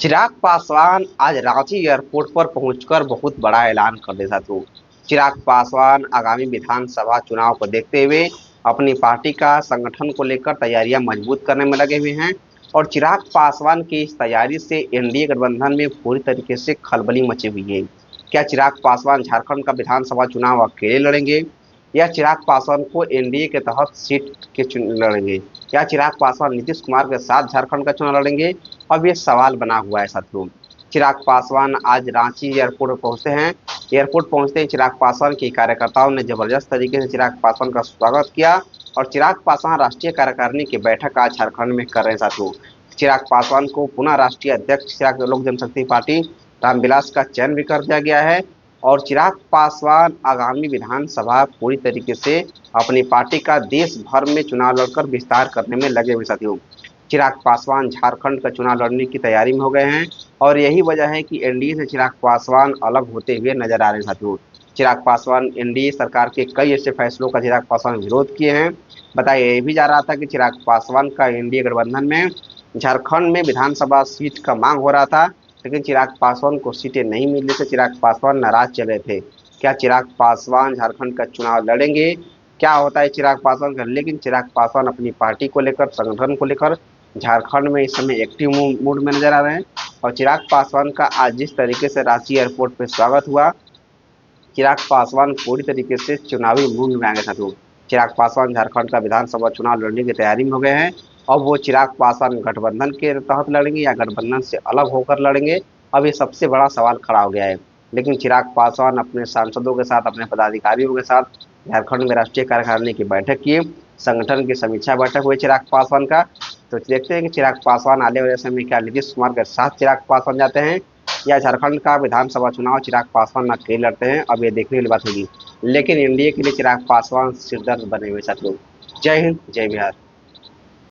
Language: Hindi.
चिराग पासवान आज रांची एयरपोर्ट पर पहुंचकर बहुत बड़ा ऐलान कर दिया साथियों। चिराग पासवान आगामी विधानसभा चुनाव को देखते हुए अपनी पार्टी का संगठन को लेकर तैयारियां मजबूत करने में लगे हुए हैं और चिराग पासवान की इस तैयारी से एनडीए गठबंधन में पूरी तरीके से खलबली मची हुई है। क्या चिराग पासवान झारखंड का विधानसभा चुनाव अकेले लड़ेंगे या चिराग पासवान को एनडीए के तहत सीट के लड़ेंगे या चिराग पासवान नीतीश कुमार के साथ झारखंड का चुनाव लड़ेंगे? अब ये सवाल बना हुआ है साथियों। चिराग पासवान आज रांची एयरपोर्ट पहुंचते हैं। एयरपोर्ट पहुंचते ही चिराग पासवान के कार्यकर्ताओं ने जबरदस्त तरीके से चिराग पासवान का स्वागत किया और चिराग पासवान राष्ट्रीय कार्यकारिणी की बैठक आज झारखंड में कर रहे हैं साथियों। चिराग पासवान को पुनः राष्ट्रीय अध्यक्ष चिराग लोक जनशक्ति पार्टी रामविलास का चयन भी कर दिया गया है और चिराग पासवान आगामी विधानसभा पूरी तरीके से अपनी पार्टी का देश भर में चुनाव लड़कर विस्तार करने में लगे हुए साथियों। चिराग पासवान झारखंड का चुनाव लड़ने की तैयारी में हो गए हैं और यही वजह है कि एनडीए से चिराग पासवान अलग होते हुए नजर आ रहे हैं साथियों। चिराग पासवान एनडीए सरकार के कई ऐसे फैसलों का चिराग पासवान विरोध किए हैं। बताया यह भी जा रहा था कि चिराग पासवान का एनडीए गठबंधन में झारखंड में विधानसभा सीट का मांग हो रहा था, लेकिन चिराग पासवान को सीटें नहीं मिलने से चिराग पासवान नाराज चले थे। क्या चिराग पासवान झारखंड का चुनाव लड़ेंगे? क्या होता है चिराग पासवान का? लेकिन चिराग पासवान अपनी पार्टी को लेकर, संगठन को लेकर झारखंड में इस समय एक्टिव मूड में नजर आ रहे हैं और चिराग पासवान का आज जिस तरीके से रांची एयरपोर्ट पे स्वागत हुआ, चिराग पासवान पूरी तरीके से चुनावी मूड में आ गए साथियों। चिराग पासवान झारखंड का विधानसभा चुनाव लड़ने की तैयारी में हो गए हैं। अब वो चिराग पासवान गठबंधन के तहत लड़ेंगे या गठबंधन से अलग होकर लड़ेंगे, अब ये सबसे बड़ा सवाल खड़ा हो गया है। लेकिन चिराग पासवान अपने सांसदों के साथ, अपने पदाधिकारियों के साथ झारखंड में राष्ट्रीय कार्यकारिणी की बैठक किए, संगठन की समीक्षा बैठक हुई चिराग पासवान का। तो देखते हैं कि चिराग पासवान आने वाले समय में क्या नीतीश कुमार के साथ चिराग पासवान जाते हैं या झारखंड का विधानसभा चुनाव चिराग पासवान अकेले लड़ते हैं। अब ये देखने वाली बात होगी, लेकिन एनडीए के लिए चिराग पासवान सिरदर्द बने हुए साथियों। जय हिंद, जय बिहार।